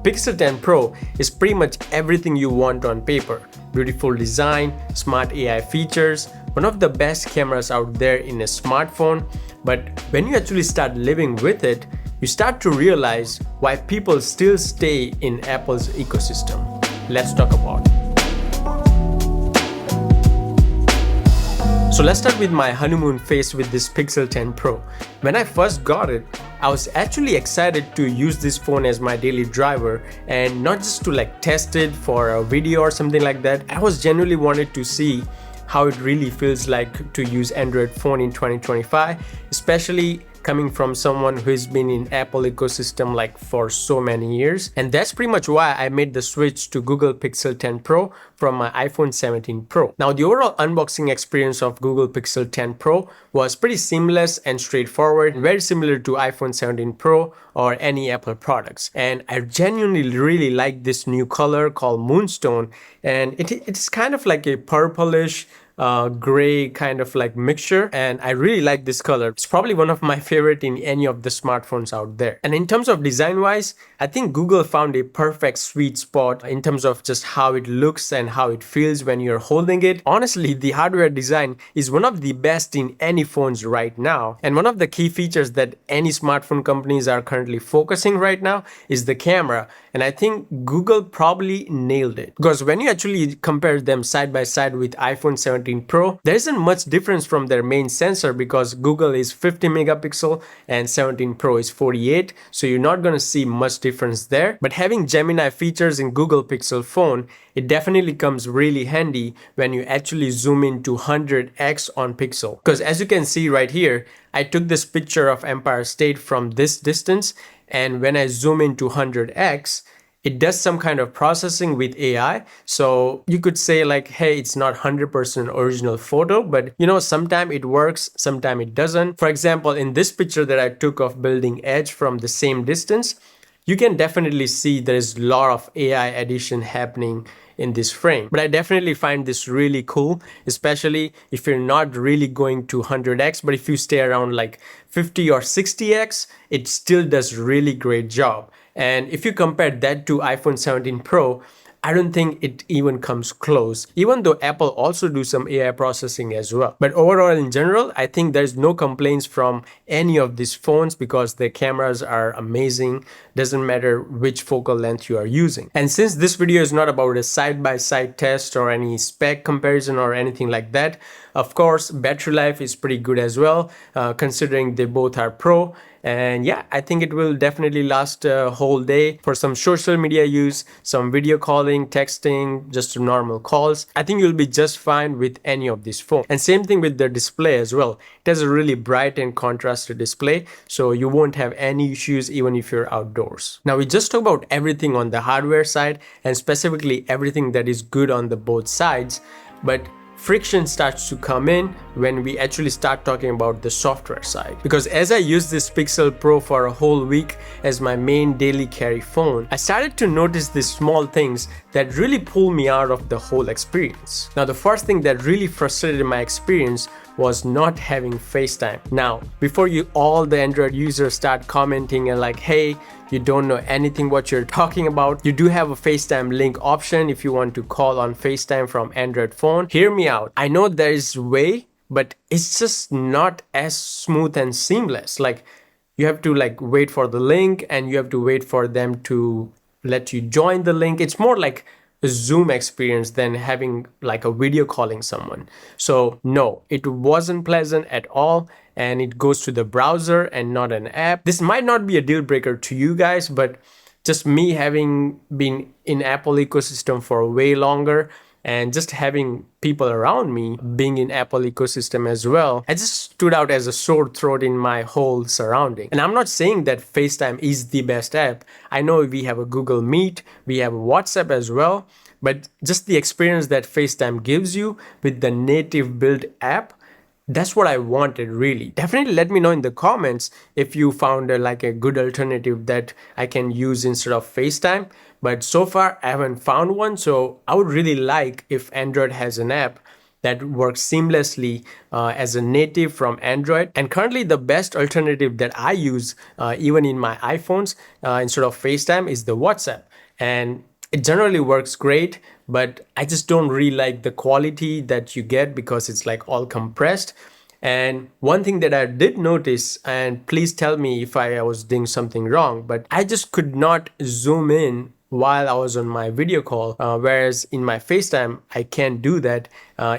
Pixel 10 Pro is pretty much everything you want on paper. Beautiful design, smart AI features, one of the best cameras out there in a smartphone. But when you actually start living with it, you start to realize why people still stay in Apple's ecosystem. Let's talk about it. So let's start with my honeymoon phase with this Pixel 10 Pro. When I first got it, I was actually excited to use this phone as my daily driver and not just to test it for a video or something like that. I was genuinely wanted to see how it really feels like to use Android phone in 2025, especially coming from someone who's been in Apple ecosystem for so many years. And that's pretty much why I made the switch to Google Pixel 10 Pro from my iPhone 17 Pro. Now, the overall unboxing experience of Google Pixel 10 Pro was pretty seamless and straightforward, very similar to iPhone 17 Pro or any Apple products. And I genuinely really like this new color called Moonstone, and it's kind of like a purplish gray kind of mixture, and I really like this color. It's probably one of my favorite in any of the smartphones out there. And in terms of design wise, I think Google found a perfect sweet spot in terms of just how it looks and how it feels when you're holding it. Honestly, the hardware design is one of the best in any phones right now, and one of the key features that any smartphone companies are currently focusing right now is the camera. And I think Google probably nailed it, because when you actually compare them side by side with iPhone 17 Pro, there isn't much difference from their main sensor, because Google is 50 megapixel and 17 Pro is 48, so you're not going to see much difference there. But having Gemini features in Google Pixel phone, it definitely comes really handy when you actually zoom into 100x on Pixel, because as you can see right here, I took this picture of Empire State from this distance, and when I zoom into 100x, it does some kind of processing with AI. So you could say hey, it's not 100% original photo, but sometimes it works, sometimes it doesn't. For example, in this picture that I took of Building Edge from the same distance, you can definitely see there's a lot of AI addition happening in this frame. But I definitely find this really cool, especially if you're not really going to 100x, but if you stay around 50 or 60x, it still does really great job. And if you compare that to iPhone 17 Pro, I don't think it even comes close, even though Apple also do some AI processing as well. But overall, in general, I think there's no complaints from any of these phones, because their cameras are amazing. Doesn't matter which focal length you are using. And since this video is not about a side-by-side test or any spec comparison or anything like that, of course, battery life is pretty good as well, considering they both are Pro. And yeah, I think it will definitely last a whole day for some social media use, some video calling, texting, just normal calls. I think you'll be just fine with any of these phones. And same thing with the display as well. It has a really bright and contrasted display, so you won't have any issues even if you're outdoors. Now, we just talked about everything on the hardware side, and specifically everything that is good on the both sides, but friction starts to come in when we actually start talking about the software side. Because as I use this Pixel Pro for a whole week as my main daily carry phone, I started to notice these small things that really pull me out of the whole experience. Now, the first thing that really frustrated my experience was not having FaceTime. Now, before all the Android users start commenting and hey, you don't know anything what you're talking about, you do have a FaceTime link option if you want to call on FaceTime from Android phone. Hear me out. I know there is a way, but it's just not as smooth and seamless. You have to wait for the link, and you have to wait for them to let you join the link. It's more like a Zoom experience than having a video calling someone. So no, it wasn't pleasant at all, and it goes to the browser and not an app. This might not be a deal breaker to you guys, but just me having been in Apple ecosystem for way longer, and just having people around me being in Apple ecosystem as well, I just stood out as a sore throat in my whole surrounding. And I'm not saying that FaceTime is the best app. I know we have a Google Meet, we have WhatsApp as well, but just the experience that FaceTime gives you with the native built app, that's what I wanted really. Definitely let me know in the comments if you found a good alternative that I can use instead of FaceTime. But so far I haven't found one, so I would really like if Android has an app that works seamlessly as a native from Android. And currently the best alternative that I use even in my iPhones instead of FaceTime is the WhatsApp. and it generally works great, but I just don't really like the quality that you get because it's like all compressed. And one thing that I did notice, and please tell me if I was doing something wrong, but I just could not zoom in while I was on my video call, whereas in my FaceTime, I can't do that.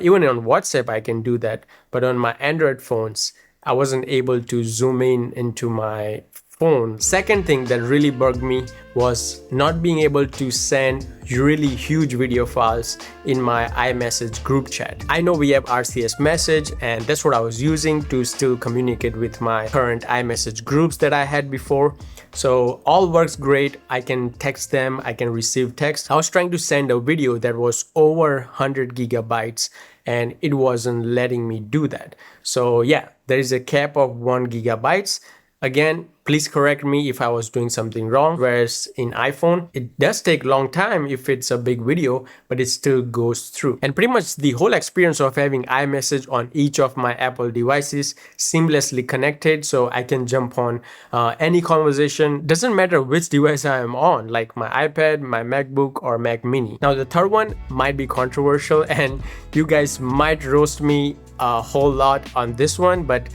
Even on WhatsApp, I can do that. But on my Android phones, I wasn't able to zoom in into my phone. Second thing that really bugged me was not being able to send really huge video files in my iMessage group chat. I know we have RCS message, and that's what I was using to still communicate with my current iMessage groups that I had before. So all works great. I can text them, I can receive text. I was trying to send a video that was over 100 gigabytes and it wasn't letting me do that. So yeah, there is a cap of 1 gigabytes. Again, please correct me if I was doing something wrong. Whereas in iPhone, it does take a long time if it's a big video, but it still goes through. And pretty much the whole experience of having iMessage on each of my Apple devices seamlessly connected, so I can jump on any conversation. Doesn't matter which device I am on, like my iPad, my MacBook, or Mac Mini. Now the third one might be controversial and you guys might roast me a whole lot on this one, but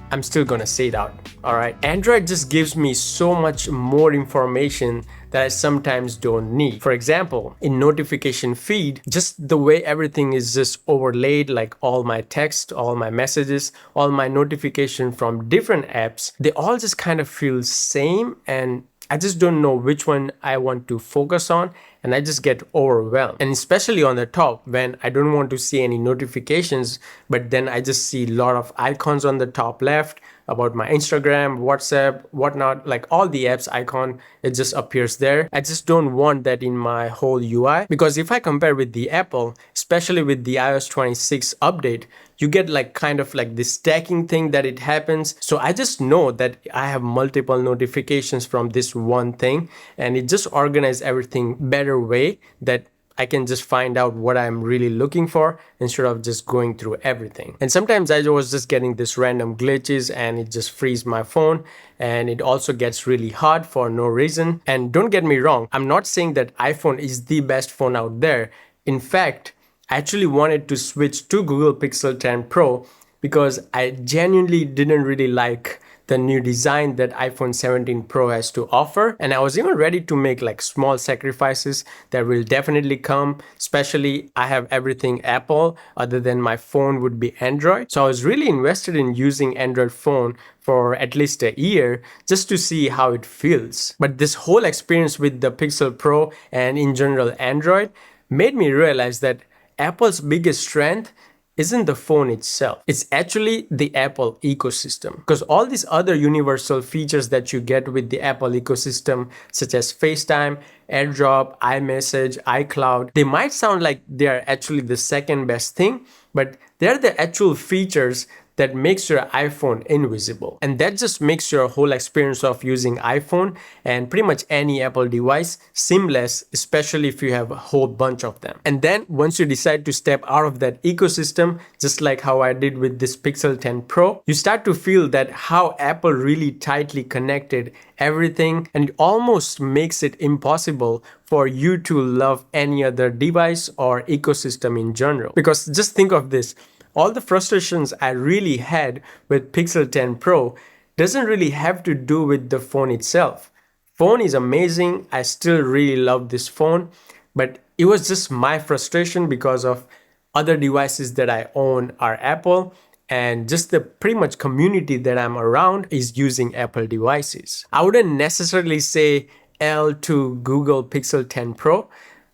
I'm still gonna say it out. Alright, Android just gives me so much more information that I sometimes don't need. For example, in notification feed, just the way everything is just overlaid, like all my text, all my messages, all my notification from different apps, they all just kind of feel same, and I just don't know which one I want to focus on, and I just get overwhelmed. And especially on the top, when I don't want to see any notifications, but then I just see a lot of icons on the top left about my Instagram, WhatsApp, whatnot, like all the apps icon, it just appears there. I just don't want that in my whole UI, because if I compare with the Apple, especially with the iOS 26 update, you get like kind of like this stacking thing that it happens. So I just know that I have multiple notifications from this one thing, and it just organizes everything better way that I can just find out what I'm really looking for instead of just going through everything. And sometimes I was just getting this random glitches and it just frees my phone, and it also gets really hot for no reason. And don't get me wrong, I'm not saying that iPhone is the best phone out there. In fact, I actually wanted to switch to Google Pixel 10 Pro because I genuinely didn't really like the new design that iPhone 17 Pro has to offer. And I was even ready to make like small sacrifices that will definitely come, especially I have everything Apple other than my phone would be Android. So I was really invested in using Android phone for at least a year just to see how it feels. But this whole experience with the Pixel Pro and in general Android made me realize that Apple's biggest strength isn't the phone itself. It's actually the Apple ecosystem. Because all these other universal features that you get with the Apple ecosystem, such as FaceTime, AirDrop, iMessage, iCloud, they might sound like they are actually the second best thing, but they're the actual features that makes your iPhone invisible. And that just makes your whole experience of using iPhone and pretty much any Apple device seamless, especially if you have a whole bunch of them. And then once you decide to step out of that ecosystem, just like how I did with this Pixel 10 Pro, you start to feel that how Apple really tightly connected everything, and it almost makes it impossible for you to love any other device or ecosystem in general. Because just think of this, all the frustrations I really had with Pixel 10 Pro doesn't really have to do with the phone itself. Phone is amazing, I still really love this phone, but it was just my frustration because of other devices that I own are Apple, and just the pretty much community that I'm around is using Apple devices. I wouldn't necessarily say L to Google Pixel 10 Pro,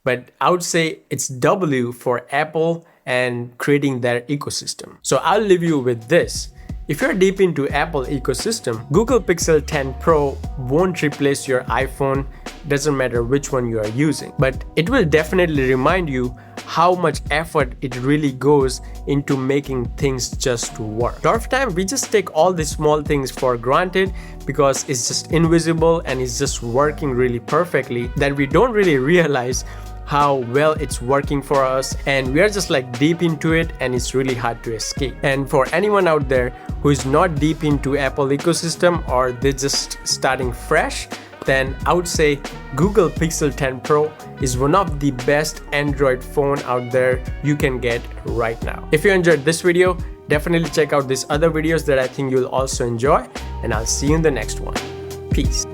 but I would say it's W for Apple and creating their ecosystem. So I'll leave you with this. If you're deep into Apple ecosystem, Google Pixel 10 Pro won't replace your iPhone, doesn't matter which one you are using, but it will definitely remind you how much effort it really goes into making things just work. A lot of time we just take all these small things for granted because it's just invisible and it's just working really perfectly, that we don't really realize how well it's working for us, and we are just like deep into it and it's really hard to escape. And for anyone out there who is not deep into Apple ecosystem or they're just starting fresh, then I would say Google Pixel 10 Pro is one of the best Android phone out there you can get right now. If you enjoyed this video, definitely check out these other videos that I think you'll also enjoy, and I'll see you in the next one. Peace.